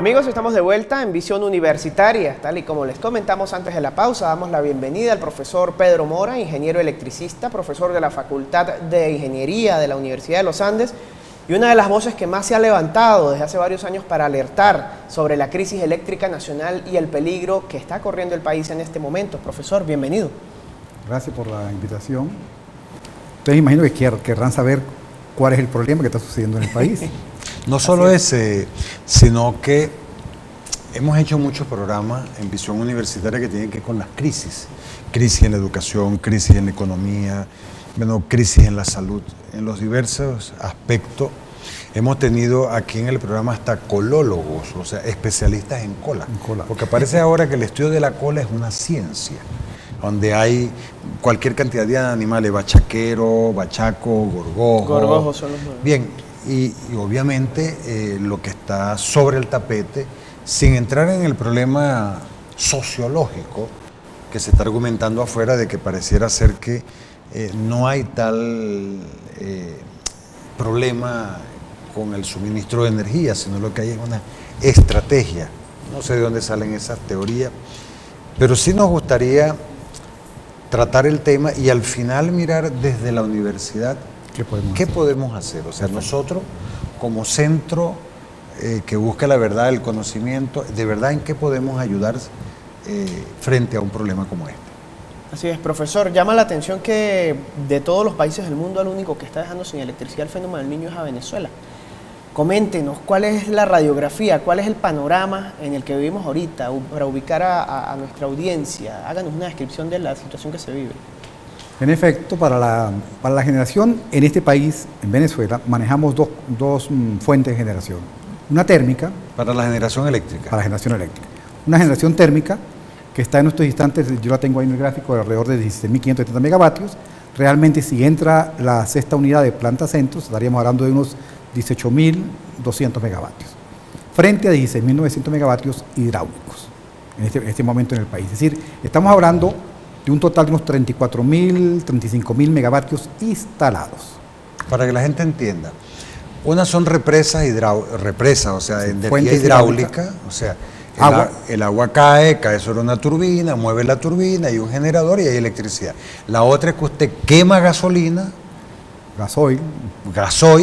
Amigos, estamos de vuelta en Visión Universitaria. Tal y como les comentamos antes de la pausa, damos la bienvenida al profesor Pedro Mora, ingeniero electricista, profesor de la Facultad de Ingeniería de la Universidad de los Andes y una de las voces que más se ha levantado desde hace varios años para alertar sobre la crisis eléctrica nacional y el peligro que está corriendo el país en este momento. Profesor, bienvenido. Gracias por la invitación. Ustedes imagino que querrán saber cuál es el problema que está sucediendo en el país. No solo ese, sino que hemos hecho muchos programas en Visión Universitaria que tienen que ver con las crisis. Crisis en la educación, crisis en la economía, crisis en la salud, en los diversos aspectos. Hemos tenido aquí en el programa hasta colólogos, o sea, especialistas en cola. Porque parece ahora que el estudio de la cola es una ciencia, donde hay cualquier cantidad de animales, bachaquero, bachaco, gorgojo. Gorgojos son los nuevos. Bien. Y obviamente lo que está sobre el tapete, sin entrar en el problema sociológico que se está argumentando afuera de que pareciera ser que no hay tal problema con el suministro de energía, sino lo que hay es una estrategia. No sé de dónde salen esas teorías, pero sí nos gustaría tratar el tema y al final mirar desde la universidad ¿Qué podemos hacer? O sea, nosotros como centro que busca la verdad, el conocimiento, de verdad en qué podemos ayudar frente a un problema como este. Así es, profesor. Llama la atención que de todos los países del mundo, el único que está dejando sin electricidad el fenómeno del Niño es a Venezuela. Coméntenos cuál es la radiografía, cuál es el panorama en el que vivimos ahorita para ubicar a nuestra audiencia. Háganos una descripción de la situación que se vive. En efecto, para la generación en este país, en Venezuela, manejamos dos fuentes de generación. Una térmica. Para la generación eléctrica. Para la generación eléctrica. Una generación térmica que está en estos instantes, yo la tengo ahí en el gráfico, de alrededor de 16.570 megavatios. Realmente, si entra la sexta unidad de planta centros, estaríamos hablando de unos 18.200 megavatios. Frente a 16.900 megavatios hidráulicos en este momento en el país. Es decir, estamos hablando de un total de unos 34.000, 35.000 megavatios instalados. Para que la gente entienda, unas son represas, o sea, energía hidráulica, o sea, el agua cae sobre una turbina, mueve la turbina, hay un generador y hay electricidad. La otra es que usted quema gasolina, gasoil,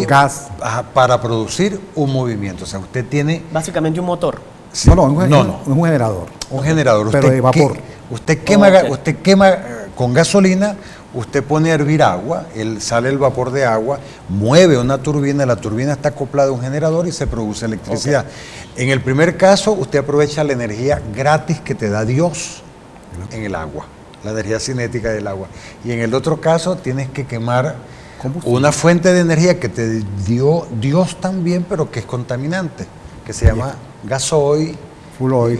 gas, para producir un movimiento, o sea, usted tiene... Básicamente un motor. Sí. No, es un generador. Un generador. Pero de vapor. Usted quema con gasolina, usted pone a hervir agua, sale el vapor de agua, mueve una turbina, la turbina está acoplada a un generador y se produce electricidad. En el primer caso, usted aprovecha la energía gratis que te da Dios en el agua, la energía cinética del agua. Y en el otro caso, tienes que quemar una fuente de energía que te dio Dios también, pero que es contaminante, que se llama gasoil, full oil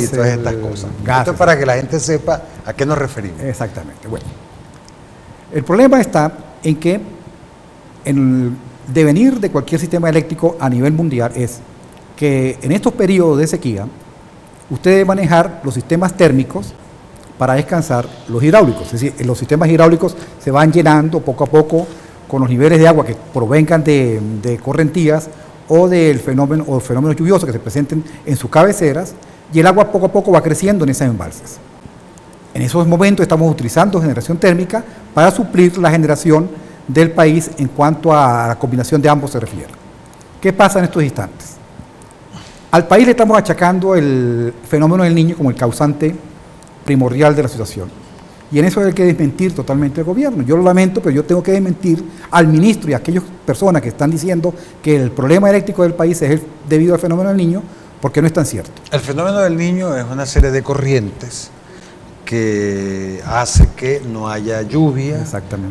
y todas estas cosas. Esto es para que la gente sepa a qué nos referimos. Exactamente. Bueno, el problema está en que el devenir de cualquier sistema eléctrico a nivel mundial es que en estos periodos de sequía usted debe manejar los sistemas térmicos para descansar los hidráulicos. Es decir, los sistemas hidráulicos se van llenando poco a poco con los niveles de agua que provengan de correntías o del fenómenos lluviosos que se presenten en sus cabeceras, y el agua poco a poco va creciendo en esas embalses. En esos momentos estamos utilizando generación térmica para suplir la generación del país en cuanto a la combinación de ambos se refiere. ¿Qué pasa en estos instantes? Al país le estamos achacando el fenómeno del Niño como el causante primordial de la situación. Y en eso hay que desmentir totalmente el gobierno. Yo lo lamento, pero yo tengo que desmentir al ministro y a aquellas personas que están diciendo que el problema eléctrico del país es debido al fenómeno del Niño, porque no es tan cierto. El fenómeno del Niño es una serie de corrientes que hace que no haya lluvia,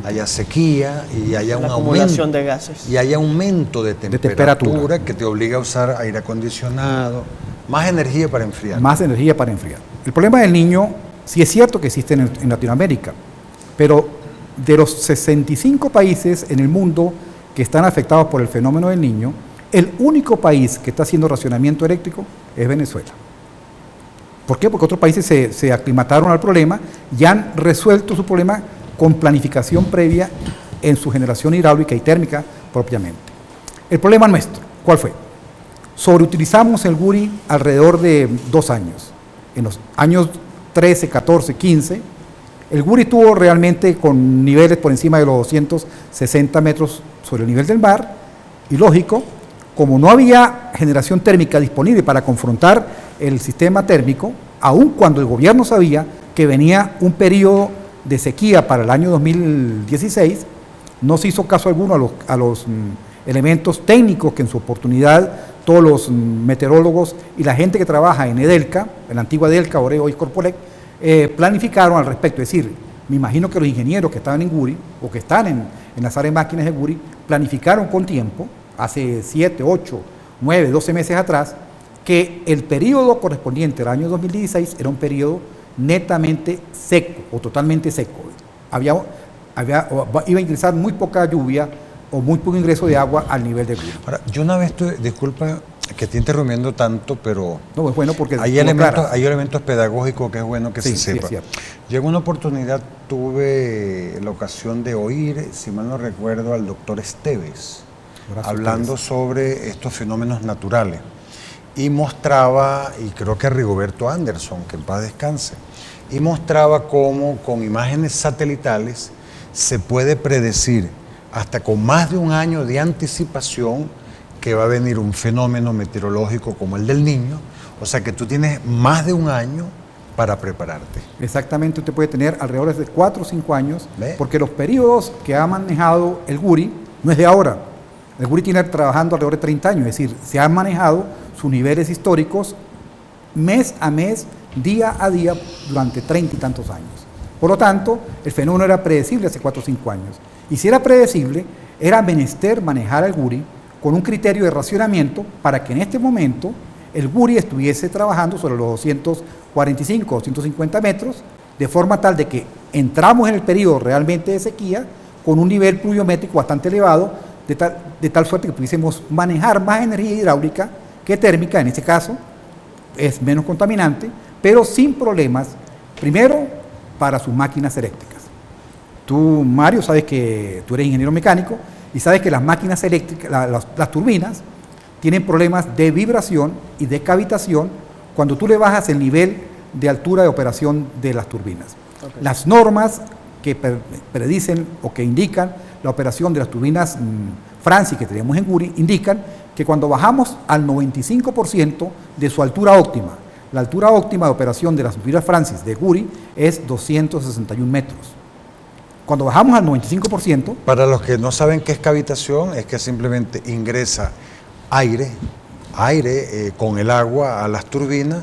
haya sequía y haya un acumulación de gases. Y haya aumento de temperatura que te obliga a usar aire acondicionado, más energía para enfriar. Más energía para enfriar. El problema del Niño sí es cierto que existe en Latinoamérica, pero de los 65 países en el mundo que están afectados por el fenómeno del Niño, el único país que está haciendo racionamiento eléctrico es Venezuela. ¿Por qué? Porque otros países se aclimataron al problema y han resuelto su problema con planificación previa en su generación hidráulica y térmica propiamente. El problema nuestro, ¿cuál fue? Sobreutilizamos el Guri alrededor de 2 años. En los años 13, 14, 15, el Guri estuvo realmente con niveles por encima de los 260 metros sobre el nivel del mar, y lógico, como no había generación térmica disponible para confrontar el sistema térmico, aun cuando el gobierno sabía que venía un periodo de sequía para el año 2016, no se hizo caso alguno a los elementos técnicos que en su oportunidad todos los meteorólogos y la gente que trabaja en Edelca, en la antigua Edelca, ahora hoy Corpolec, planificaron al respecto. Es decir, me imagino que los ingenieros que estaban en Guri o que están en la sala de máquinas de Guri planificaron con tiempo, hace 7, 8, 9, 12 meses atrás, que el periodo correspondiente al año 2016 era un periodo netamente seco o totalmente seco. Iba a ingresar muy poca lluvia o muy poco ingreso de agua al nivel de Guri. Ahora, yo una vez, disculpa que esté interrumpiendo tanto, pero no, es bueno porque hay elementos pedagógicos que es bueno que se sepa. Sí, yo en una oportunidad tuve la ocasión de oír, si mal no recuerdo, al doctor Esteves, hablando sobre estos fenómenos naturales. Y mostraba, y creo que Rigoberto Anderson, que en paz descanse, y mostraba cómo con imágenes satelitales se puede predecir hasta con más de un año de anticipación que va a venir un fenómeno meteorológico como el del Niño, o sea que tú tienes más de un año para prepararte. Exactamente, usted puede tener alrededor de 4 o 5 años, porque los periodos que ha manejado el Guri no es de ahora. El Guri tiene trabajando alrededor de 30 años, es decir, se han manejado sus niveles históricos mes a mes, día a día, durante 30 y tantos años. Por lo tanto, el fenómeno era predecible hace 4 o 5 años. Y si era predecible, era menester manejar al Guri con un criterio de racionamiento para que en este momento el Guri estuviese trabajando sobre los 245 o 250 metros, de forma tal de que entramos en el periodo realmente de sequía con un nivel pluviométrico bastante elevado, de tal suerte que pudiésemos manejar más energía hidráulica que térmica. En este caso es menos contaminante, pero sin problemas, primero para sus máquinas eléctricas. Tú, Mario, sabes que tú eres ingeniero mecánico y sabes que las máquinas eléctricas, las turbinas, tienen problemas de vibración y de cavitación cuando tú le bajas el nivel de altura de operación de las turbinas. Okay. Las normas que predicen o que indican la operación de las turbinas Francis que tenemos en Guri indican que cuando bajamos al 95% de su altura óptima, la altura óptima de operación de las turbinas Francis de Guri es 261 metros. Cuando bajamos al 95%... Para los que no saben qué es cavitación, es que simplemente ingresa aire con el agua a las turbinas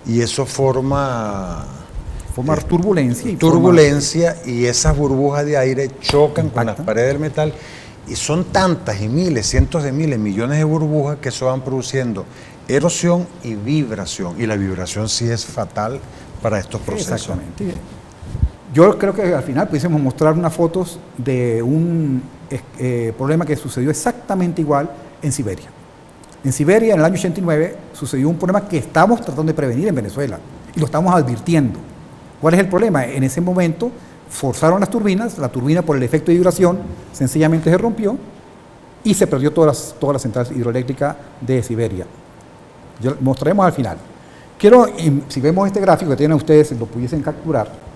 y eso forma turbulencia y esas burbujas de aire chocan con las paredes del metal y son tantas y miles, cientos de miles, millones de burbujas que eso van produciendo erosión y vibración, y la vibración sí es fatal para estos procesos. Exactamente. Yo creo que al final pudiésemos mostrar unas fotos de un problema que sucedió exactamente igual en Siberia. En Siberia, en el año 89, sucedió un problema que estamos tratando de prevenir en Venezuela y lo estamos advirtiendo. ¿Cuál es el problema? En ese momento forzaron las turbinas, la turbina por el efecto de vibración sencillamente se rompió y se perdió todas las centrales hidroeléctricas de Siberia. Lo mostraremos al final. Si vemos este gráfico que tienen ustedes, lo pudiesen capturar.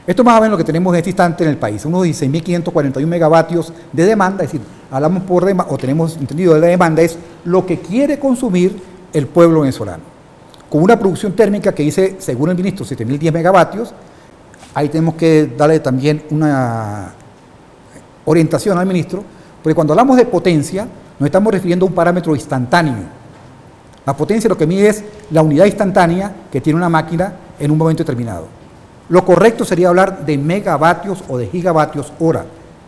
Esto más o menos lo que tenemos en este instante en el país, unos 16.541 megavatios de demanda, es decir, hablamos por demanda, o tenemos entendido de la demanda, es lo que quiere consumir el pueblo venezolano. Con una producción térmica que dice, según el ministro, 7.010 megavatios, ahí tenemos que darle también una orientación al ministro, porque cuando hablamos de potencia, nos estamos refiriendo a un parámetro instantáneo. La potencia lo que mide es la unidad instantánea que tiene una máquina en un momento determinado. Lo correcto sería hablar de megavatios o de gigavatios hora,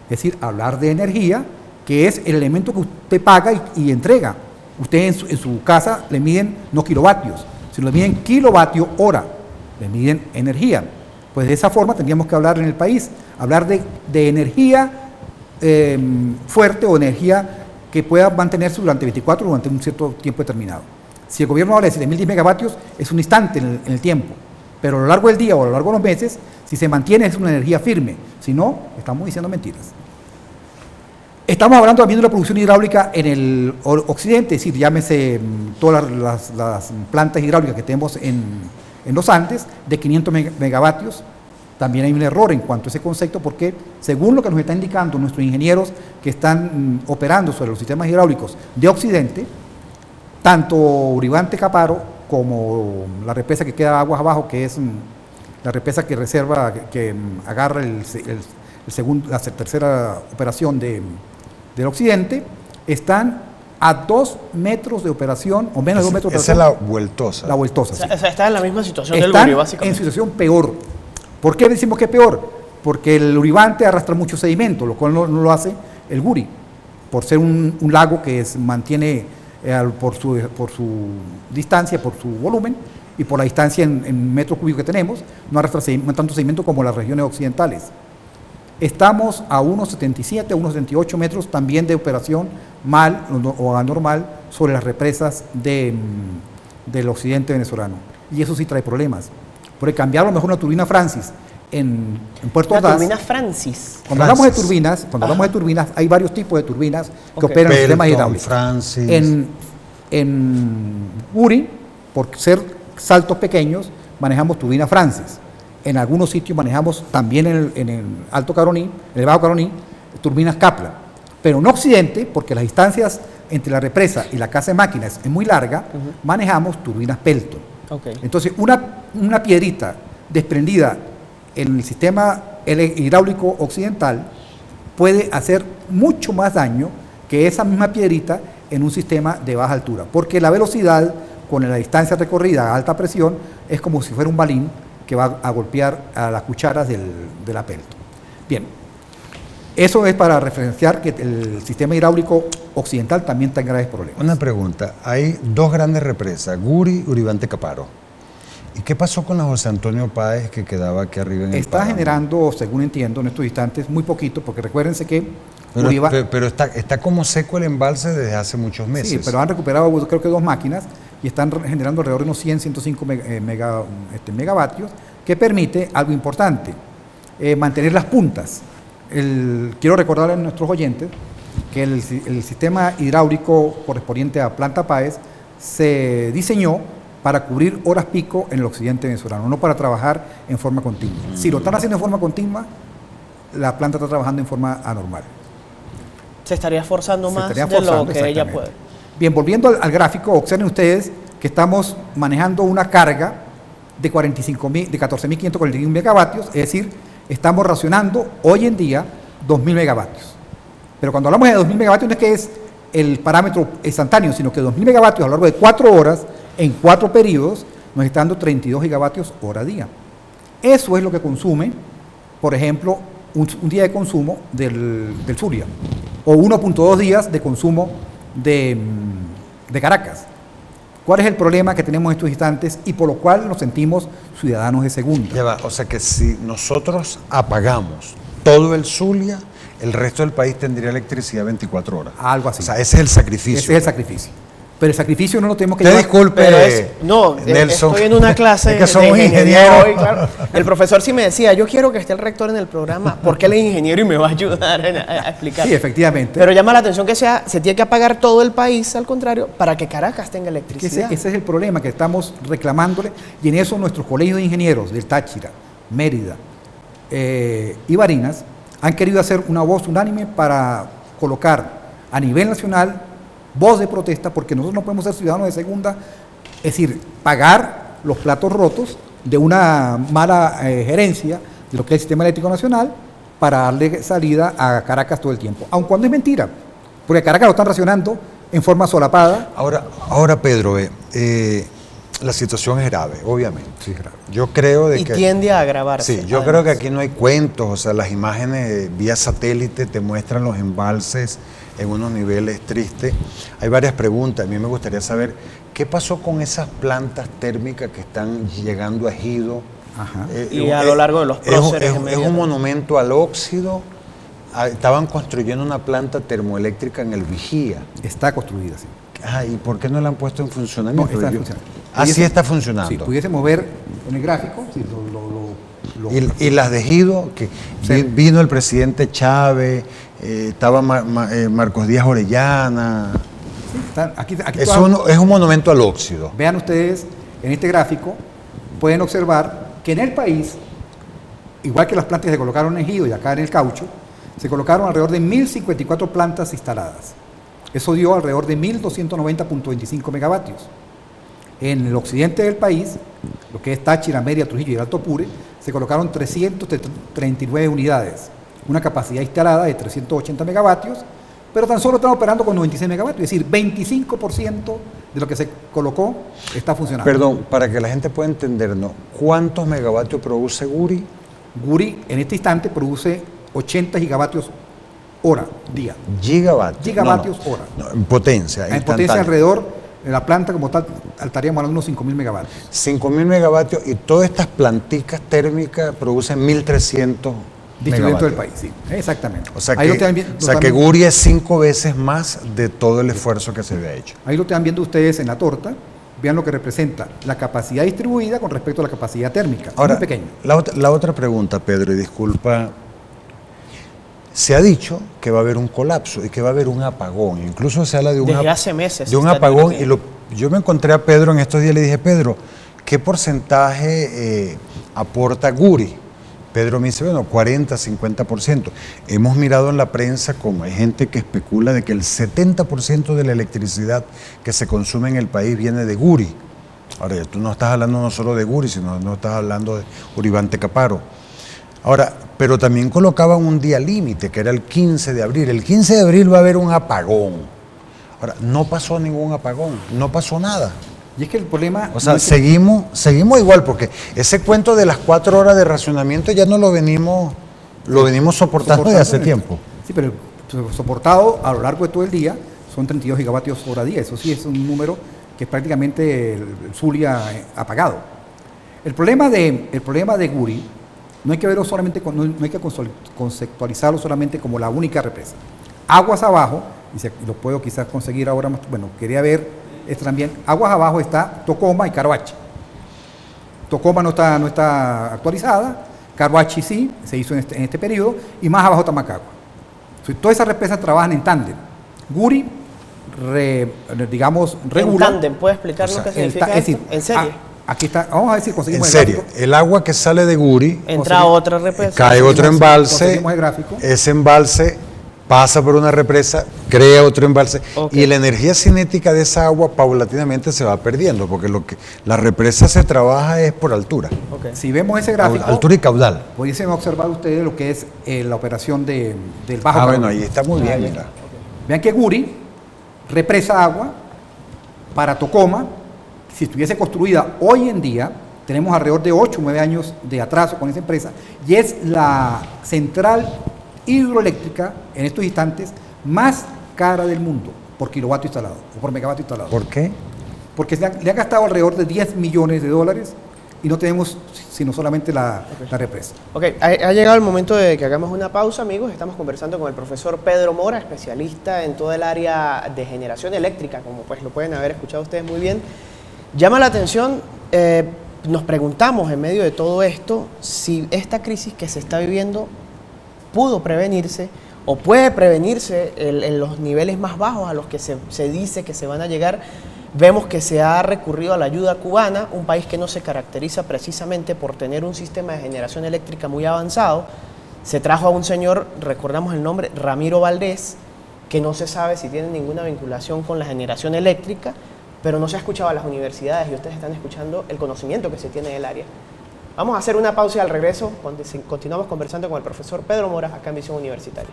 es decir, hablar de energía, que es el elemento que usted paga y entrega. Usted en su casa le miden no kilovatios, sino le miden kilovatio hora, le miden energía. Pues de esa forma tendríamos que hablar en el país, hablar de energía fuerte o energía que pueda mantenerse durante 24 o durante un cierto tiempo determinado. Si el gobierno habla de 7.010 megavatios, es un instante en el tiempo. Pero a lo largo del día o a lo largo de los meses, si se mantiene es una energía firme, si no, estamos diciendo mentiras. Estamos hablando también de la producción hidráulica en el occidente, es decir, llámese todas las plantas hidráulicas que tenemos en los Andes, de 500 megavatios. También hay un error en cuanto a ese concepto, porque según lo que nos están indicando nuestros ingenieros que están operando sobre los sistemas hidráulicos de occidente, tanto Uribante Caparo como la represa que queda aguas abajo, que es la represa que reserva, que agarra la tercera operación del occidente, están a 2 metros de operación, o menos de 2 metros de operación. Esa es la vueltosa. La vueltosa, sí. O sea, está en la misma situación del Están Guri, básicamente. en situación peor. ¿Por qué decimos que es peor? Porque el Uribante arrastra mucho sedimento, lo cual no lo hace el Guri, por ser un lago que mantiene por su distancia, por su volumen y por la distancia en metros cúbicos que tenemos, no arrastra tanto sedimento como las regiones occidentales. Estamos a unos 77, unos 78 metros también de operación mal o anormal sobre las represas del occidente venezolano. Y eso sí trae problemas. Porque cambiar a lo mejor una turbina Francis en Puerto Ordaz. Turbina Francis. Cuando hablamos de turbinas, hay varios tipos de turbinas que operan en sistemas hidráulicos. Francis. En Guri, por ser saltos pequeños, manejamos turbina Francis. En algunos sitios manejamos también en el Alto Caroní, en el Bajo Caroní, turbinas Kaplan. Pero en Occidente, porque las distancias entre la represa y la casa de máquinas es muy larga, manejamos turbinas Pelton. Okay. Entonces, una piedrita desprendida en el sistema hidráulico occidental puede hacer mucho más daño que esa misma piedrita en un sistema de baja altura, porque la velocidad con la distancia recorrida a alta presión es como si fuera un balín que va a golpear a las cucharas de la Pelton. Bien, eso es para referenciar que el sistema hidráulico occidental también está en graves problemas. Una pregunta, hay 2 grandes represas, Guri y Uribante Caparo. ¿Y qué pasó con la José Antonio Páez que quedaba aquí arriba en el Está páramo? generando, según entiendo, en estos instantes, muy poquito, porque recuérdense que Pero está como seco el embalse desde hace muchos meses. Sí, pero han recuperado creo que 2 máquinas y están generando alrededor de unos 100, 105 megavatios, que permite algo importante, mantener las puntas. Quiero recordarle a nuestros oyentes que el sistema hidráulico correspondiente a Planta Páez se diseñó para cubrir horas pico en el occidente venezolano, no para trabajar en forma continua. Si lo están haciendo en forma continua, la planta está trabajando en forma anormal. Se estaría forzando más de lo que ella puede. Bien, volviendo al gráfico, observen ustedes que estamos manejando una carga de 14.541 megavatios, es decir, estamos racionando hoy en día 2.000 megavatios. Pero cuando hablamos de 2.000 megavatios no es que es el parámetro instantáneo, sino que 2.000 megavatios a lo largo de 4 horas, en 4 periodos, nos está dando 32 gigavatios hora día. Eso es lo que consume, por ejemplo, un día de consumo del Zulia, o 1.2 días de consumo de Caracas. ¿Cuál es el problema que tenemos en estos instantes y por lo cual nos sentimos ciudadanos de segunda? Ya va, o sea que si nosotros apagamos todo el Zulia, el resto del país tendría electricidad 24 horas. Algo así. O sea, ese es el sacrificio. Ese es el sacrificio. Pero el sacrificio no lo tenemos que Te llevar. disculpe, No, Nelson. estoy en una clase Es que somos de ingeniería ingenieros. hoy, claro. El profesor sí me decía, yo quiero que esté el rector en el programa porque él es ingeniero y me va a ayudar a explicar. Sí, efectivamente. Pero llama la atención que se tiene que apagar todo el país, al contrario, para que Caracas tenga electricidad. Ese es el problema que estamos reclamándole, y en eso nuestros colegios de ingenieros del Táchira, Mérida y Barinas han querido hacer una voz unánime para colocar a nivel nacional voz de protesta, porque nosotros no podemos ser ciudadanos de segunda, es decir, pagar los platos rotos de una mala gerencia de lo que es el sistema eléctrico nacional para darle salida a Caracas todo el tiempo, aun cuando es mentira, porque Caracas lo están racionando en forma solapada. Ahora Pedro, la situación es grave, obviamente. Sí, es grave. Yo creo de Y que... tiende a agravarse. Sí, yo creo que aquí no hay cuentos, o sea, las imágenes vía satélite te muestran los embalses en unos niveles tristes. Hay varias preguntas, a mí me gustaría saber, ¿qué pasó con esas plantas térmicas que están llegando a Ejido? Ajá. Y a lo largo de los próceres. Es un monumento al óxido. Estaban construyendo una planta termoeléctrica en el Vigía. Está construida, sí. ¿Y por qué no la han puesto en funcionamiento? No, está en funcionamiento. Así está funcionando. Si pudiésemos ver en el gráfico, si Y las de ejido, que vino el presidente Chávez, estaba Marcos Díaz Orellana. Sí, aquí Es un monumento al óxido. Vean ustedes, en este gráfico, pueden observar que en el país, igual que las plantas que se colocaron en ejido y acá en el caucho, se colocaron alrededor de 1.054 plantas instaladas. Eso dio alrededor de 1.290.25 megavatios. En el occidente del país, lo que es Táchira, Mérida, Trujillo y el Alto Apure, se colocaron 339 unidades, una capacidad instalada de 380 megavatios, pero tan solo están operando con 96 megavatios, es decir, 25% de lo que se colocó está funcionando. Perdón, para que la gente pueda entendernos, ¿cuántos megavatios produce Guri? Guri en este instante produce 80 gigavatios hora, día. Gigavatios hora. No, en potencia. En potencia alrededor, en la planta como tal, estaríamos hablando de unos 5.000 megavatios. 5.000 megavatios y todas estas planticas térmicas producen 1.300 distribuido del país, sí, exactamente. O sea, que Guri es 5 veces más de todo el esfuerzo que se había hecho. Ahí lo están viendo ustedes en la torta. Vean lo que representa la capacidad distribuida con respecto a la capacidad térmica. Ahora, muy pequeño. La otra pregunta, Pedro, y disculpa. Se ha dicho que va a haber un colapso y que va a haber un apagón. Incluso se habla de hace meses. De un apagón. Y yo me encontré a Pedro en estos días y le dije, Pedro, ¿qué porcentaje aporta Guri? Pedro me dice, bueno, 40, 50%. Hemos mirado en la prensa como hay gente que especula de que el 70% de la electricidad que se consume en el país viene de Guri. Ahora, ya tú no estás hablando no solo de Guri, sino no estás hablando de Uribante Caparo. Ahora, pero también colocaban un día límite, que era el 15 de abril. El 15 de abril va a haber un apagón. Ahora, no pasó ningún apagón, no pasó nada. Y es que el problema... O sea, no seguimos igual, porque ese cuento de las 4 horas de racionamiento ya no lo venimos soportando desde hace tiempo. Sí, pero soportado a lo largo de todo el día son 32 gigavatios hora día. Eso sí es un número que es prácticamente el Zulia apagado. El problema de Guri no hay que verlo solamente, no hay que conceptualizarlo solamente como la única represa. Aguas abajo, y lo puedo quizás conseguir ahora más, bueno, quería ver esto también, aguas abajo está Tocoma y Caroachi. Tocoma no está actualizada, Caroachi sí, se hizo en este periodo, y más abajo está Macagua. Todas esas represas trabajan en tándem. Guri, digamos, regula. En tándem, ¿puede explicar lo que significa esto? ¿En serio? Aquí está, vamos a ver si conseguimos en serio, el agua que sale de Guri entra a otra represa, cae otro embalse, ese embalse pasa por una represa, crea otro embalse, y la energía cinética de esa agua paulatinamente se va perdiendo, porque la represa se trabaja es por altura. Si vemos ese gráfico, altura y caudal. Pudiesen observar ustedes lo que es la operación del bajo. Bueno, ahí está muy bien, mira. Vean que Guri represa agua para Tocoma. Si estuviese construida hoy en día, tenemos alrededor de 8 o 9 años de atraso con esa empresa, y es la central hidroeléctrica en estos instantes más cara del mundo por kilovatio instalado o por megavatio instalado. ¿Por qué? Porque le han gastado alrededor de $10 millones y no tenemos sino solamente la represa. Ha llegado el momento de que hagamos una pausa, amigos. Estamos conversando con el profesor Pedro Mora, especialista en todo el área de generación eléctrica, como pues lo pueden haber escuchado ustedes muy bien. Llama la atención, nos preguntamos en medio de todo esto si esta crisis que se está viviendo pudo prevenirse o puede prevenirse en los niveles más bajos a los que se dice que se van a llegar. Vemos que se ha recurrido a la ayuda cubana, un país que no se caracteriza precisamente por tener un sistema de generación eléctrica muy avanzado. Se trajo a un señor, recordamos el nombre, Ramiro Valdés, que no se sabe si tiene ninguna vinculación con la generación eléctrica, pero no se ha escuchado a las universidades y ustedes están escuchando el conocimiento que se tiene del área. Vamos a hacer una pausa y al regreso continuamos conversando con el profesor Pedro Mora acá en Visión Universitaria.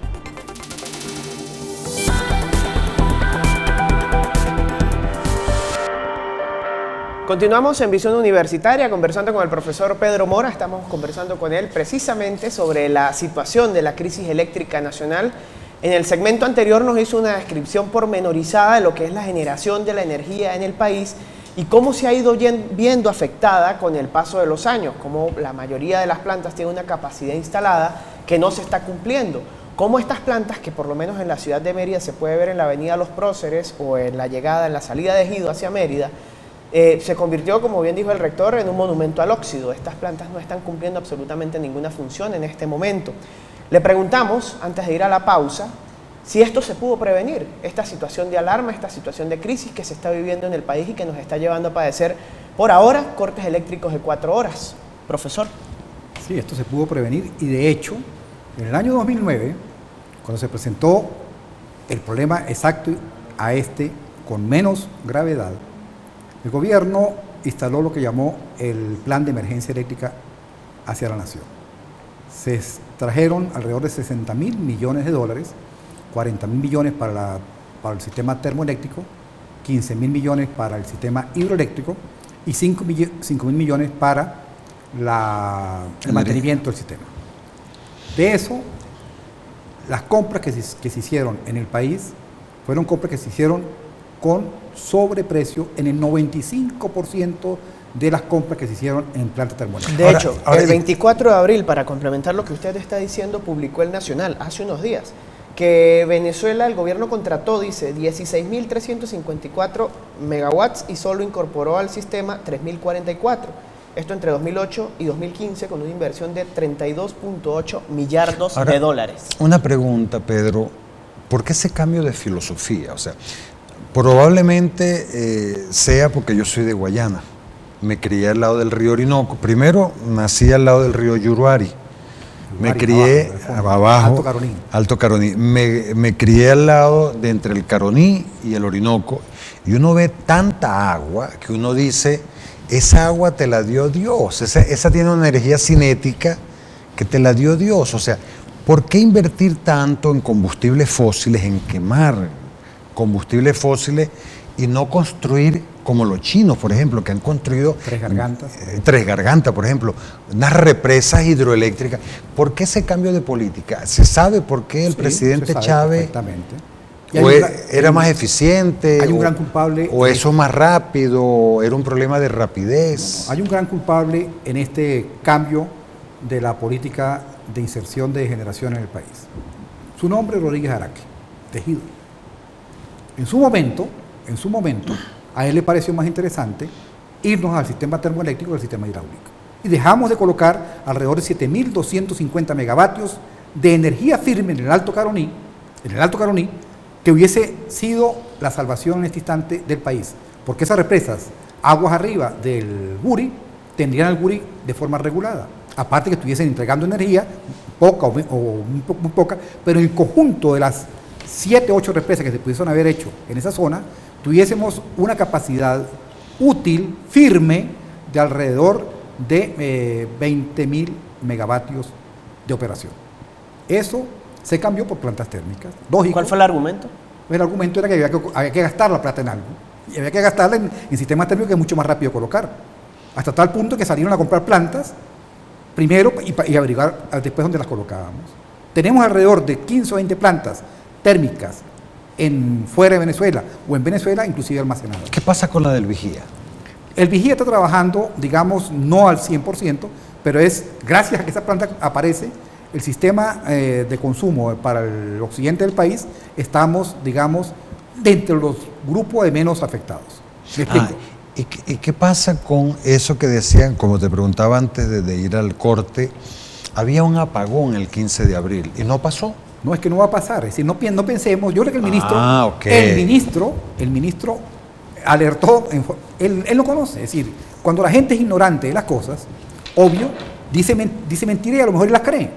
Continuamos en Visión Universitaria conversando con el profesor Pedro Mora. Estamos conversando con él precisamente sobre la situación de la crisis eléctrica nacional. En el segmento anterior nos hizo una descripción pormenorizada de lo que es la generación de la energía en el país y cómo se ha ido viendo afectada con el paso de los años, cómo la mayoría de las plantas tienen una capacidad instalada que no se está cumpliendo. Cómo estas plantas, que por lo menos en la ciudad de Mérida se puede ver en la avenida Los Próceres o en la salida de Ejido hacia Mérida, se convirtió, como bien dijo el rector, en un monumento al óxido. Estas plantas no están cumpliendo absolutamente ninguna función en este momento. Le preguntamos, antes de ir a la pausa, si esto se pudo prevenir, esta situación de alarma, esta situación de crisis que se está viviendo en el país y que nos está llevando a padecer, por ahora, cortes eléctricos de 4 horas. Profesor. Sí, esto se pudo prevenir y de hecho, en el año 2009, cuando se presentó el problema exacto a este con menos gravedad, el gobierno instaló lo que llamó el Plan de Emergencia Eléctrica hacia la Nación. Se extrajeron alrededor de 60.000 millones de dólares, 40.000 millones para el sistema termoeléctrico, 15.000 millones para el sistema hidroeléctrico y 5.000 millones para el mantenimiento del sistema. De eso, las compras que se hicieron en el país fueron compras que se hicieron con sobreprecio en el 95% de las compras que se hicieron en plantas termoeléctricas. De hecho, el 24 de abril, para complementar lo que usted está diciendo, publicó el Nacional hace unos días que Venezuela, el gobierno contrató, dice, 16.354 megawatts y solo incorporó al sistema 3.044. Esto entre 2008 y 2015 con una inversión de 32.8 millardos de dólares. Una pregunta, Pedro, ¿por qué ese cambio de filosofía? O sea, probablemente sea porque yo soy de Guayana, me crié al lado del río Orinoco. Primero nací al lado del río Yuruari, me crié abajo, Alto Caroní. Me crié al lado de entre el Caroní y el Orinoco, y uno ve tanta agua que uno dice, esa agua te la dio Dios, esa tiene una energía cinética que te la dio Dios. O sea, ¿por qué invertir tanto en combustibles fósiles, en quemar combustibles fósiles y no construir como los chinos, por ejemplo, que han construido Tres Gargantas, por ejemplo, unas represas hidroeléctricas? ¿Por qué ese cambio de política? ¿Se sabe por qué el presidente Chávez era más eficiente? Hay un gran culpable. ¿O eso más rápido? ¿Era un problema de rapidez? No, hay un gran culpable en este cambio de la política de inserción de generación en el país. Su nombre es Rodríguez Araque, Tejido. En su momento, a él le pareció más interesante irnos al sistema termoeléctrico que al sistema hidráulico. Y dejamos de colocar alrededor de 7.250 megavatios de energía firme en el Alto Caroní, que hubiese sido la salvación en este instante del país. Porque esas represas, aguas arriba del Guri, tendrían el Guri de forma regulada. Aparte que estuviesen entregando energía, poca o muy poca, pero en el conjunto de las 7 u 8 represas que se pudiesen haber hecho en esa zona, tuviésemos una capacidad útil, firme, de alrededor de 20.000 megavatios de operación. Eso se cambió por plantas térmicas. Lógico. ¿Cuál fue el argumento? El argumento era que había que gastar la plata en algo. Y había que gastarla en sistemas térmicos que es mucho más rápido colocar. Hasta tal punto que salieron a comprar plantas primero y averiguar después dónde las colocábamos. Tenemos alrededor de 15 o 20 plantas térmicas fuera de Venezuela o en Venezuela, inclusive almacenadas. ¿Qué pasa con la del Vigía? El Vigía está trabajando, digamos, no al 100%, pero es gracias a que esa planta aparece, el sistema de consumo para el occidente del país, estamos, digamos, dentro de los grupos de menos afectados. ¿Me explico? ¿Y qué pasa con eso que decían, como te preguntaba antes de ir al corte, había un apagón el 15 de abril y no pasó? No, es que no va a pasar, es decir, no pensemos, yo creo que el ministro alertó, él lo conoce, es decir, cuando la gente es ignorante de las cosas, obvio, dice mentiras y a lo mejor él las cree.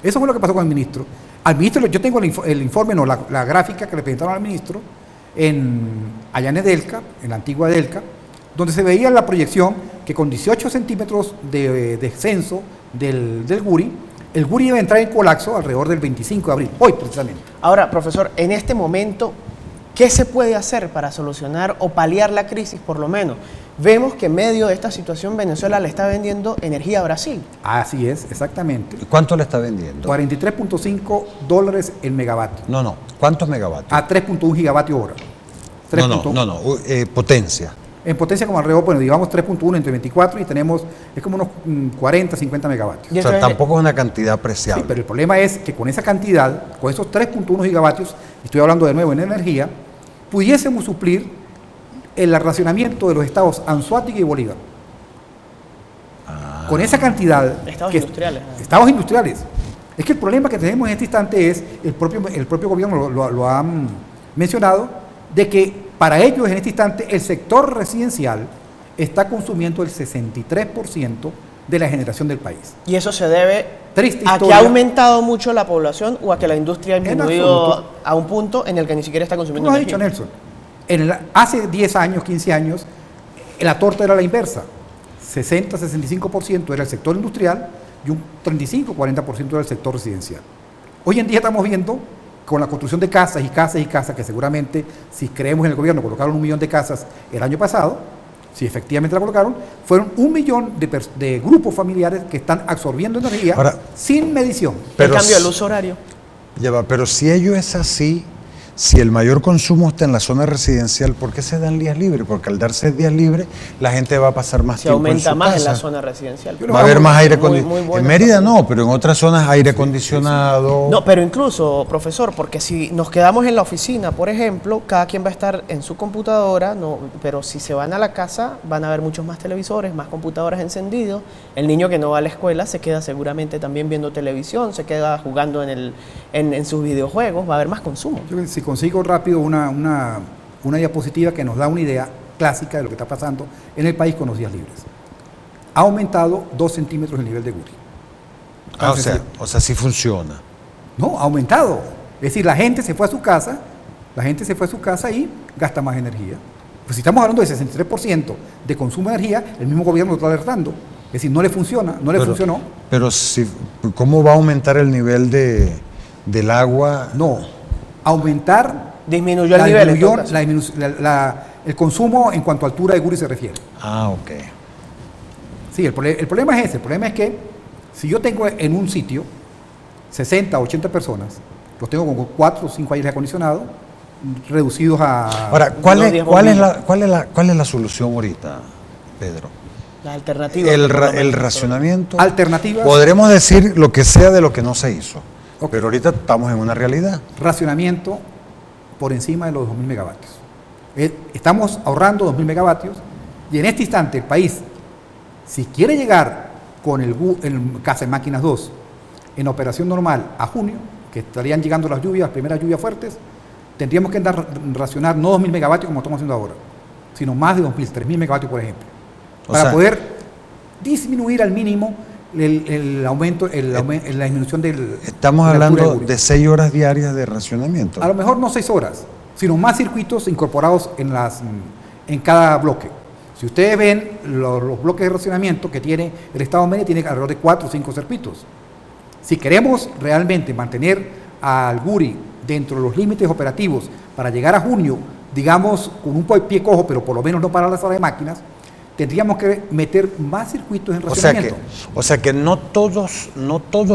Eso fue lo que pasó con el ministro. Al ministro, yo tengo el informe, no, la gráfica que le presentaron al ministro allá en Edelca, en la antigua Edelca, donde se veía la proyección que con 18 centímetros de descenso del Guri, el Guri iba a entrar en colapso alrededor del 25 de abril, hoy precisamente. Ahora, profesor, en este momento, ¿qué se puede hacer para solucionar o paliar la crisis, por lo menos? Vemos que en medio de esta situación Venezuela le está vendiendo energía a Brasil. Así es, exactamente. ¿Y cuánto le está vendiendo? $43.5 el megavatio. No. ¿Cuántos megavatios? A 3.1 gigavatios hora. Potencia. En potencia como alrededor, bueno, digamos 3.1 entre 24 y tenemos, es como unos 40, 50 megavatios. O sea, tampoco es una cantidad apreciable. Sí, pero el problema es que con esa cantidad, con esos 3.1 gigavatios, estoy hablando de nuevo en energía, pudiésemos suplir el racionamiento de los estados Anzoátegui y Bolívar. Con esa cantidad... Estados industriales. Estados industriales. Es que el problema que tenemos en este instante es, el propio gobierno lo han mencionado, de que para ellos en este instante el sector residencial está consumiendo el 63% de la generación del país. ¿Y eso se debe Triste a que historia. ha aumentado mucho la población o a que la industria ha En disminuido absoluto. a un punto en el que ni siquiera está Tú consumiendo lo has dicho, energía? Nelson. Hace 10 años, 15 años, la torta era la inversa. 60-65% era el sector industrial y un 35-40% era el sector residencial. Hoy en día estamos viendo, con la construcción de casas y casas y casas, que seguramente, si creemos en el gobierno, colocaron 1 millón de casas el año pasado, si efectivamente la colocaron, fueron 1 millón de grupos familiares que están absorbiendo energía Ahora, sin medición. Pero En cambio, el s- uso horario. Ya va, pero si ello es así, si el mayor consumo está en la zona residencial, ¿por qué se dan días libres? Porque al darse días libres, la gente va a pasar más Se tiempo aumenta en su más casa. en la zona residencial. Yo Va a haber más aire Muy acondicionado. buena En Mérida esa no, pero en otras zonas aire acondicionado. No, pero incluso, profesor, porque si nos quedamos en la oficina, por ejemplo, cada quien va a estar en su computadora, no, pero si se van a la casa, van a haber muchos más televisores, más computadoras encendidos. El niño que no va a la escuela se queda seguramente también viendo televisión, se queda jugando en sus videojuegos, va a haber más consumo. Yo, si consigo rápido una diapositiva que nos da una idea clásica de lo que está pasando en el país con los días libres. Ha aumentado 2 centímetros el nivel de Guri. O sea, sí funciona. No, ha aumentado. Es decir, la gente se fue a su casa, y gasta más energía. Pues si estamos hablando de 63% de consumo de energía, el mismo gobierno lo está alertando. Es decir, no le funciona, funcionó. Pero si, ¿cómo va a aumentar el nivel del agua? No, aumentar Disminuyó el nivel. En todo caso. el consumo en cuanto a altura de Guri se refiere. Ah, ok. Sí, el problema es ese. El problema es que si yo tengo en un sitio 60, 80 personas, los tengo con 4 o 5 aires acondicionados, reducidos a... Ahora, No, ¿cuál 10 es bombillas. la solución ahorita, Pedro? La alternativa. El racionamiento. Alternativas. Podremos decir lo que sea de lo que no se hizo. Ok. Pero ahorita estamos en una realidad. Racionamiento por encima de los 2.000 megavatios. Estamos ahorrando 2.000 megavatios y en este instante el país, si quiere llegar con el Casa de Máquinas 2 en operación normal a junio, que estarían llegando las primeras lluvias fuertes, tendríamos que racionar no 2.000 megavatios como estamos haciendo ahora, sino más de 2.000, 3.000 megavatios, por ejemplo, para poder disminuir al mínimo el aumento, la disminución del... Estamos de la altura hablando Guri. de 6 horas diarias de racionamiento. A lo mejor no 6 horas, sino más circuitos incorporados en cada bloque. Si ustedes ven los bloques de racionamiento que tiene el Estado Medio, tiene alrededor de 4 o 5 circuitos. Si queremos realmente mantener al Guri dentro de los límites operativos para llegar a junio, digamos, con un pie cojo, pero por lo menos no parar la sala de máquinas, tendríamos que meter más circuitos en racionamiento. O sea que no todos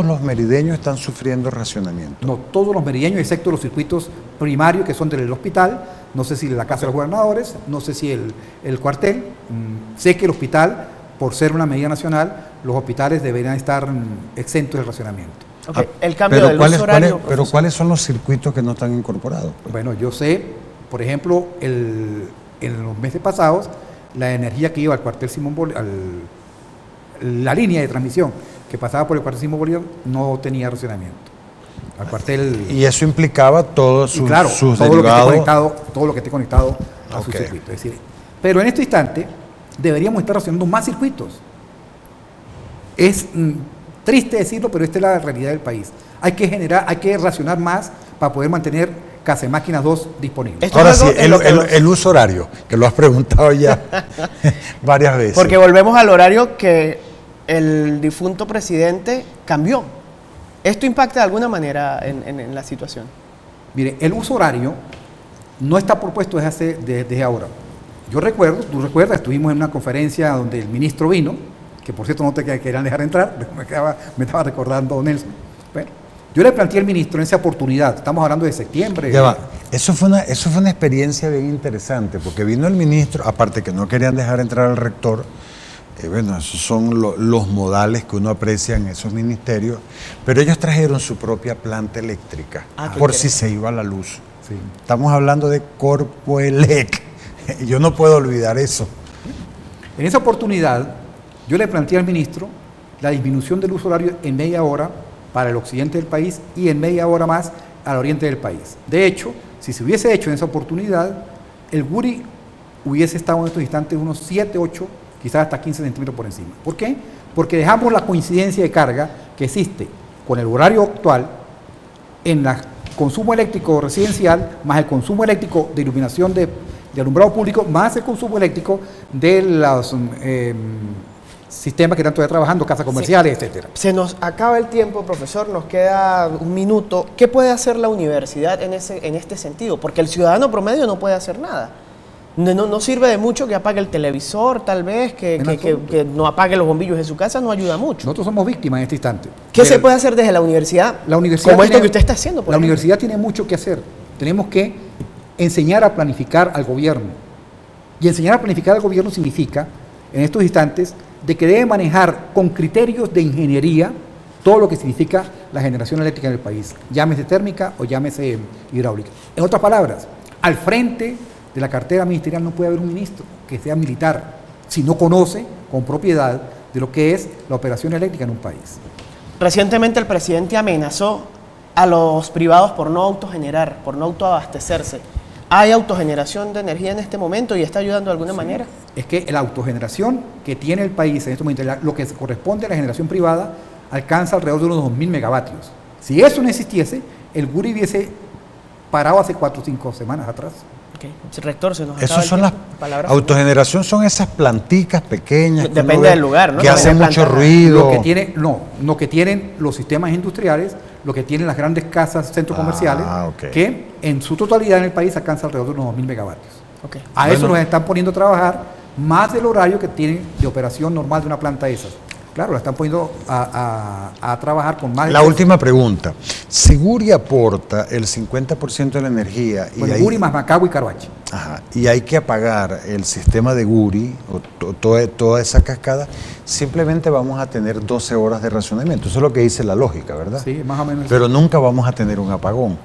los merideños están sufriendo racionamiento. No todos los merideños, excepto los circuitos primarios que son del hospital, no sé si la Casa de los Gobernadores, no sé si el cuartel. Sé que el hospital, por ser una medida nacional, los hospitales deberían estar exentos del racionamiento. Ok, el cambio Pero del ¿cuáles, uso horario. pero profesor. ¿cuáles son los circuitos que no están incorporados? Bueno, yo sé, por ejemplo, en los meses pasados, la energía que iba al cuartel Simón Bolívar, la línea de transmisión que pasaba por el cuartel Simón Bolívar no tenía racionamiento. Al cuartel... Y eso implicaba todos Y sus, claro, sus todo derivados. todo lo que esté conectado a su Ok. circuito. Es decir, pero en este instante deberíamos estar racionando más circuitos. Es triste decirlo, pero esta es la realidad del país. Hay que racionar más para poder mantener Casa de Máquinas 2 disponible. Esto Ahora es sí, algo en lo que el uso horario, que lo has preguntado ya varias veces. Porque volvemos al horario que el difunto presidente cambió. ¿Esto impacta de alguna manera en la situación? Mire, el uso horario no está propuesto desde ahora. Yo recuerdo, tú recuerdas, estuvimos en una conferencia donde el ministro vino, que por cierto no te querían dejar entrar, me estaba recordando Nelson. Bueno, yo le planteé al ministro en esa oportunidad, estamos hablando de septiembre. Ya va. Eso fue una experiencia bien interesante, porque vino el ministro, aparte que no querían dejar entrar al rector, bueno, esos son los modales que uno aprecia en esos ministerios, pero ellos trajeron su propia planta eléctrica, Ah, qué por si interesante. se iba la luz. Sí. Estamos hablando de Corpoelec. Yo no puedo olvidar eso. En esa oportunidad, yo le planteé al ministro la disminución del uso horario en media hora para el occidente del país y en media hora más al oriente del país. De hecho, si se hubiese hecho en esa oportunidad, el Guri hubiese estado en estos instantes unos 7, 8, quizás hasta 15 centímetros por encima. ¿Por qué? Porque dejamos la coincidencia de carga que existe con el horario actual en el consumo eléctrico residencial, más el consumo eléctrico de iluminación de alumbrado público, más el consumo eléctrico de los sistemas que están todavía trabajando, casas comerciales, etcétera. Se nos acaba el tiempo, profesor, nos queda un minuto. ¿Qué puede hacer la universidad en este sentido? Porque el ciudadano promedio no puede hacer nada. No sirve de mucho que apague el televisor, tal vez, que no apague los bombillos de su casa, no ayuda mucho. Nosotros somos víctimas en este instante. ¿Qué se puede hacer desde la universidad? Como esto que usted está haciendo, por La ejemplo. universidad tiene mucho que hacer. Tenemos que enseñar a planificar al gobierno. Y enseñar a planificar al gobierno significa, en estos instantes, de que debe manejar con criterios de ingeniería todo lo que significa la generación eléctrica en el país, llámese térmica o llámese hidráulica. En otras palabras, al frente de la cartera ministerial no puede haber un ministro que sea militar si no conoce con propiedad de lo que es la operación eléctrica en un país. Recientemente el presidente amenazó a los privados por no autogenerar, por no autoabastecerse. ¿Hay autogeneración de energía en este momento y está ayudando de alguna manera? Es que la autogeneración que tiene el país en este momento, lo que corresponde a la generación privada, alcanza alrededor de unos 2.000 megavatios. Si eso no existiese, el Guri hubiese parado hace 4 o 5 semanas atrás. Okay. Rector, se nos acaba Esas el son las palabras. Autogeneración son esas planticas pequeñas. Depende del lugar, ¿no? Que hacen mucho ruido. Lo que tienen los sistemas industriales, lo que tienen las grandes casas, centros comerciales, okay. que en su totalidad en el país alcanza alrededor de unos 2.000 megavatios. Okay. A eso nos están poniendo a trabajar más del horario que tienen de operación normal de una planta de esas. Claro, la están poniendo a trabajar con más... La última pregunta. Si Guri aporta el 50% de la energía... Bueno, Guri más Macagua y Carvache. Ajá, y hay que apagar el sistema de Guri, o toda esa cascada, simplemente vamos a tener 12 horas de racionamiento. Eso es lo que dice la lógica, ¿verdad? Sí, más o menos. Pero nunca vamos a tener un apagón.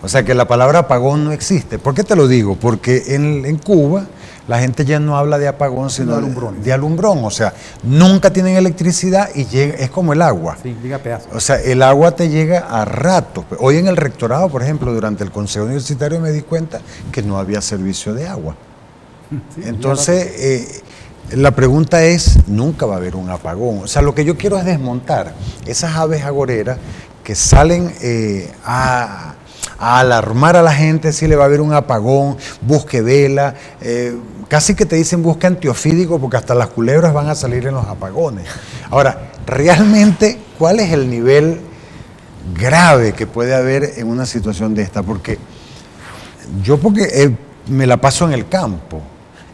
O sea que la palabra apagón no existe. ¿Por qué te lo digo? Porque en Cuba la gente ya no habla de apagón, sino de alumbrón. O sea, nunca tienen electricidad y llega, es como el agua. Sí, llega a pedazos. O sea, el agua te llega a ratos. Hoy en el rectorado, por ejemplo, durante el consejo universitario me di cuenta que no había servicio de agua. Sí, entonces, la pregunta es, nunca va a haber un apagón. O sea, lo que yo quiero es desmontar esas aves agoreras que salen a alarmar a la gente si le va a haber un apagón, busque vela, casi que te dicen busque antiofídico porque hasta las culebras van a salir en los apagones. Ahora, realmente, ¿cuál es el nivel grave que puede haber en una situación de esta? Porque yo me la paso en el campo.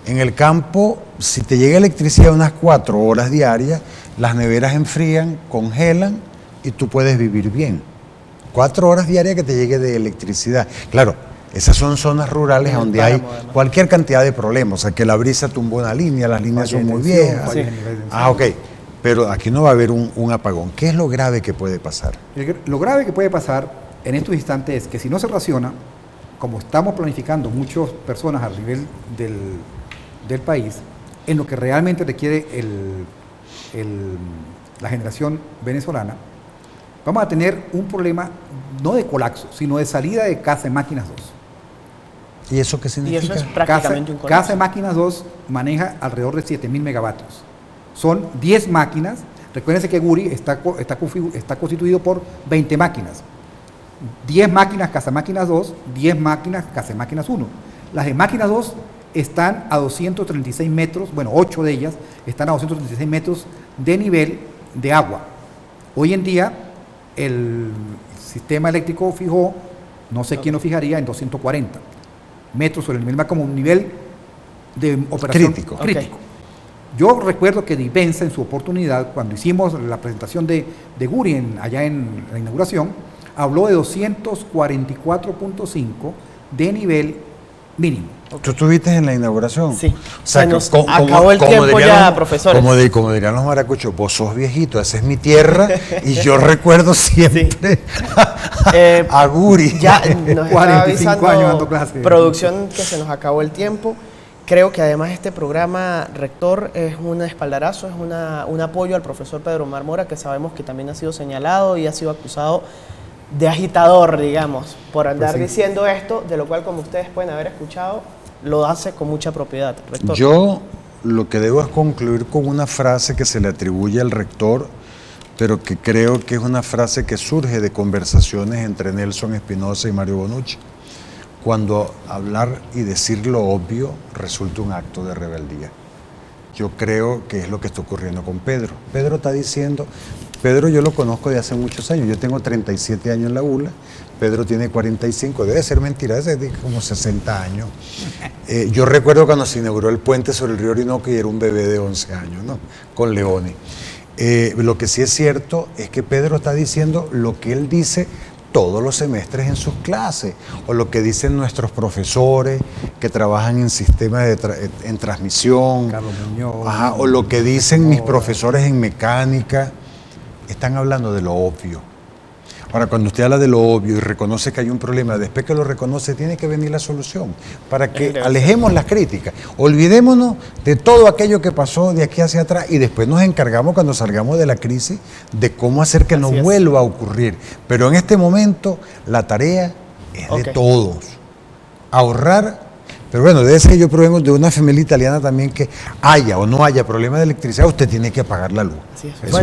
En el campo, si te llega electricidad unas 4 horas diarias, las neveras enfrían, congelan y tú puedes vivir bien. 4 horas diarias que te llegue de electricidad. Claro, esas son zonas rurales donde hay cualquier cantidad de problemas. O sea, que la brisa tumbó una línea, las líneas son muy viejas. Sí. Ok. Pero aquí no va a haber un apagón. ¿Qué es lo grave que puede pasar? Lo grave que puede pasar en estos instantes es que si no se raciona, como estamos planificando muchas personas a nivel del país, en lo que realmente requiere la generación venezolana, vamos a tener un problema no de colapso, sino de salida de Casa de Máquinas 2. ¿Y eso qué significa? Y eso es prácticamente un colapso. Casa de Máquinas 2 maneja alrededor de 7.000 megavatios. Son 10 máquinas. Recuérdense que Guri está constituido por 20 máquinas. 10 máquinas Casa de Máquinas 2, 10 máquinas Casa de Máquinas 1. Las de Máquinas 2 están a 236 metros, bueno, 8 de ellas están a 236 metros de nivel de agua. Hoy en día el sistema eléctrico fijó, no sé quién lo fijaría, en 240 metros sobre el nivel mar como un nivel de operación crítico. Okay. Yo recuerdo que Dipensa en su oportunidad, cuando hicimos la presentación de Guri allá en la inauguración, habló de 244.5 de nivel mínimo. ¿Tú estuviste en la inauguración? Sí. O sea, se nos acabó el tiempo ya, profesor. Como dirían los maracuchos, vos sos viejito, esa es mi tierra, y yo recuerdo siempre a Guri. Ya nos 45 años dando clases. Producción, que se nos acabó el tiempo. creo que además este programa, rector, es un espaldarazo, es un apoyo al profesor Pedro Omar Mora, que sabemos que también ha sido señalado y ha sido acusado de agitador, digamos, por andar diciendo esto, de lo cual, como ustedes pueden haber escuchado, lo hace con mucha propiedad, rector. Yo lo que debo es concluir con una frase que se le atribuye al rector, pero que creo que es una frase que surge de conversaciones entre Nelson Espinosa y Mario Bonucci. Cuando hablar y decir lo obvio resulta un acto de rebeldía. Yo creo que es lo que está ocurriendo con Pedro. Pedro está diciendo, Pedro yo lo conozco de hace muchos años, yo tengo 37 años en la ULA, Pedro tiene 45, debe ser mentira, debe ser como 60 años. Yo recuerdo cuando se inauguró el puente sobre el río Orinoco y era un bebé de 11 años, ¿no? Con Leoni. Lo que sí es cierto es que Pedro está diciendo lo que él dice todos los semestres en sus clases, o lo que dicen nuestros profesores que trabajan en sistemas en transmisión, Carlos Muñoz, o lo que dicen mis profesores en mecánica. Están hablando de lo obvio. Ahora, cuando usted habla de lo obvio y reconoce que hay un problema, después que lo reconoce, tiene que venir la solución para que alejemos las críticas. Olvidémonos de todo aquello que pasó de aquí hacia atrás y después nos encargamos, cuando salgamos de la crisis, de cómo hacer que no vuelva a ocurrir. Pero en este momento, la tarea es de todos. Ahorrar. Pero bueno, debe ser que yo provengo de una familia italiana también que haya o no haya problema de electricidad, usted tiene que apagar la luz. Así es.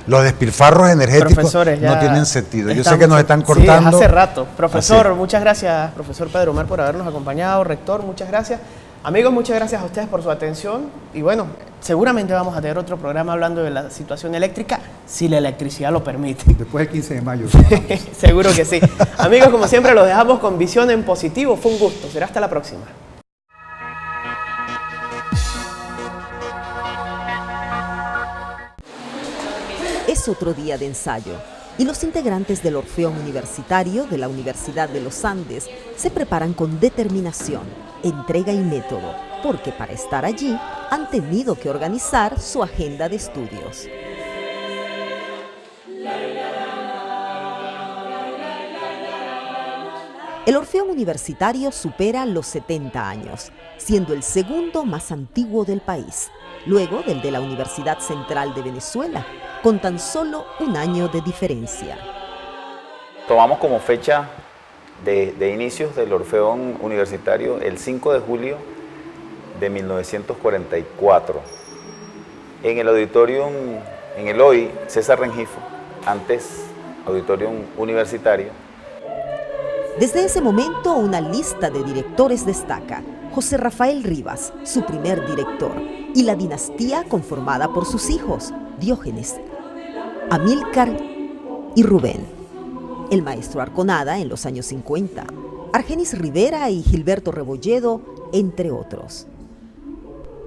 Los despilfarros energéticos no tienen sentido. Yo sé que nos están cortando. Sí, hace rato. Profesor, muchas gracias, profesor Pedro Omar, por habernos acompañado. Rector, muchas gracias. Amigos, muchas gracias a ustedes por su atención. Y bueno, seguramente vamos a tener otro programa hablando de la situación eléctrica, si la electricidad lo permite. Después del 15 de mayo. Seguro que sí. Amigos, como siempre, los dejamos con visión en positivo. Fue un gusto. Será hasta la próxima. Es otro día de ensayo y los integrantes del Orfeón Universitario de la Universidad de los Andes se preparan con determinación, entrega y método, porque para estar allí han tenido que organizar su agenda de estudios. El Orfeón Universitario supera los 70 años, siendo el segundo más antiguo del país, luego del de la Universidad Central de Venezuela, con tan solo un año de diferencia. Tomamos como fecha de inicios del Orfeón Universitario el 5 de julio de 1944, en el auditorium, en el hoy César Rengifo, antes Auditorium Universitario. Desde ese momento, una lista de directores destaca: José Rafael Rivas, su primer director, y la dinastía conformada por sus hijos, Diógenes, Amílcar y Rubén. El maestro Arconada en los años 50, Argenis Rivera y Gilberto Rebolledo, entre otros.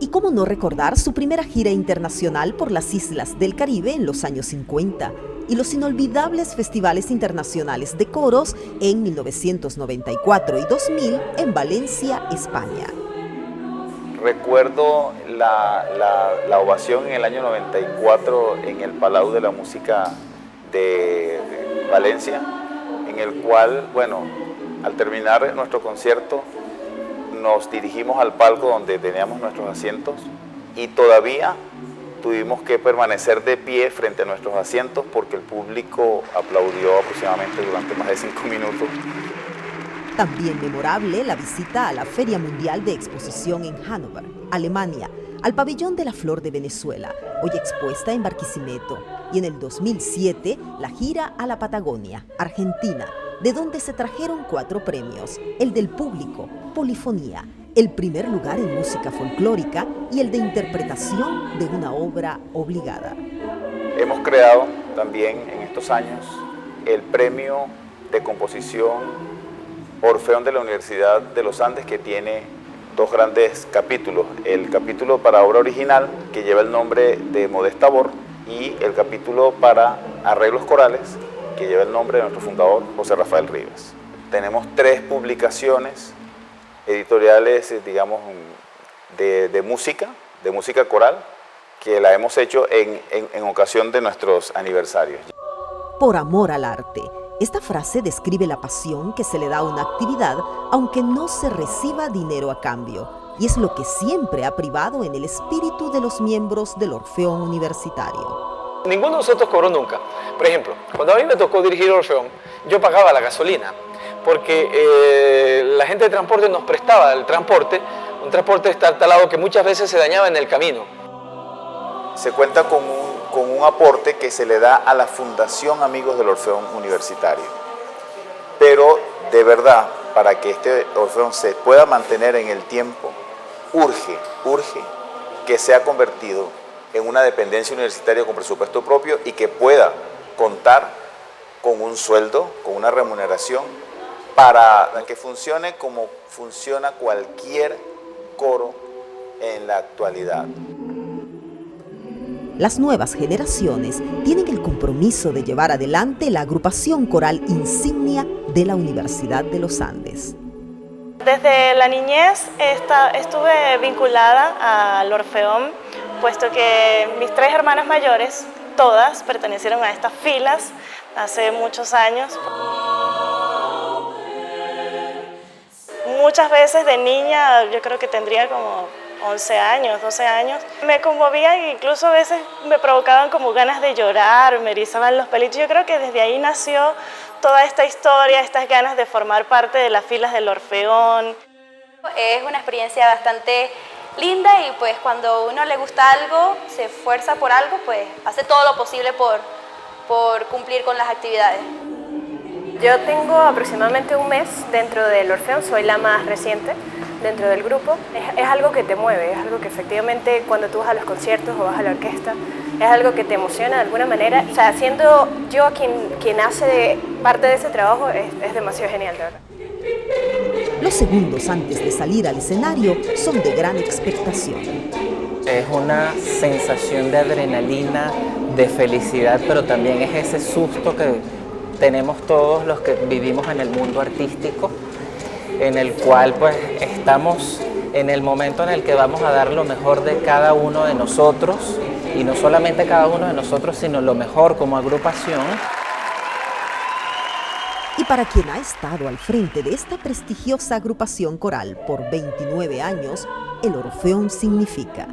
Y cómo no recordar su primera gira internacional por las islas del Caribe en los años 50 y los inolvidables festivales internacionales de coros en 1994 y 2000 en Valencia, España. Recuerdo la ovación en el año 94 en el Palau de la Música de Valencia, en el cual, bueno, al terminar nuestro concierto nos dirigimos al palco donde teníamos nuestros asientos y todavía tuvimos que permanecer de pie frente a nuestros asientos porque el público aplaudió aproximadamente durante más de 5 minutos. También memorable la visita a la Feria Mundial de Exposición en Hannover, Alemania, al Pabellón de la Flor de Venezuela, hoy expuesta en Barquisimeto, y en el 2007 la gira a la Patagonia, Argentina, de donde se trajeron 4 premios, el del público, Polifonía, el primer lugar en música folclórica y el de interpretación de una obra obligada. Hemos creado también en estos años el premio de composición Orfeón de la Universidad de los Andes, que tiene 2 grandes capítulos: el capítulo para obra original, que lleva el nombre de Modesta Bor, y el capítulo para arreglos corales, que lleva el nombre de nuestro fundador, José Rafael Rivas. Tenemos 3 publicaciones editoriales, digamos, de música coral, que la hemos hecho en ocasión de nuestros aniversarios. Por amor al arte. Esta frase describe la pasión que se le da a una actividad, aunque no se reciba dinero a cambio, y es lo que siempre ha privado en el espíritu de los miembros del Orfeón Universitario. Ninguno de nosotros cobró nunca. Por ejemplo, cuando a mí me tocó dirigir el Orfeón, yo pagaba la gasolina, porque la gente de transporte nos prestaba el transporte, un transporte destartalado que muchas veces se dañaba en el camino. Se cuenta con un aporte que se le da a la Fundación Amigos del Orfeón Universitario. Pero de verdad, para que este Orfeón se pueda mantener en el tiempo, urge que sea convertido en una dependencia universitaria con presupuesto propio y que pueda contar con un sueldo, con una remuneración, para que funcione como funciona cualquier coro en la actualidad. Las nuevas generaciones tienen el compromiso de llevar adelante la agrupación coral insignia de la Universidad de los Andes. Desde la niñez estuve vinculada al Orfeón, puesto que mis 3 hermanas mayores, todas pertenecieron a estas filas hace muchos años. Muchas veces de niña, yo creo que tendría como 11 años, 12 años, me conmovían e incluso a veces me provocaban como ganas de llorar, me erizaban los pelitos. Yo creo que desde ahí nació toda esta historia, estas ganas de formar parte de las filas del Orfeón. Es una experiencia bastante linda y pues cuando uno le gusta algo, se esfuerza por algo, pues hace todo lo posible por cumplir con las actividades. Yo tengo aproximadamente un mes dentro del Orfeón, soy la más reciente dentro del grupo. Es algo que te mueve, es algo que efectivamente cuando tú vas a los conciertos o vas a la orquesta, es algo que te emociona de alguna manera. O sea, siendo yo quien hace parte de ese trabajo, es demasiado genial, de verdad. Los segundos antes de salir al escenario son de gran expectación. Es una sensación de adrenalina, de felicidad, pero también es ese susto que tenemos todos los que vivimos en el mundo artístico, en el cual pues estamos en el momento en el que vamos a dar lo mejor de cada uno de nosotros, y no solamente cada uno de nosotros, sino lo mejor como agrupación. Y para quien ha estado al frente de esta prestigiosa agrupación coral por 29 años, el Orfeón significa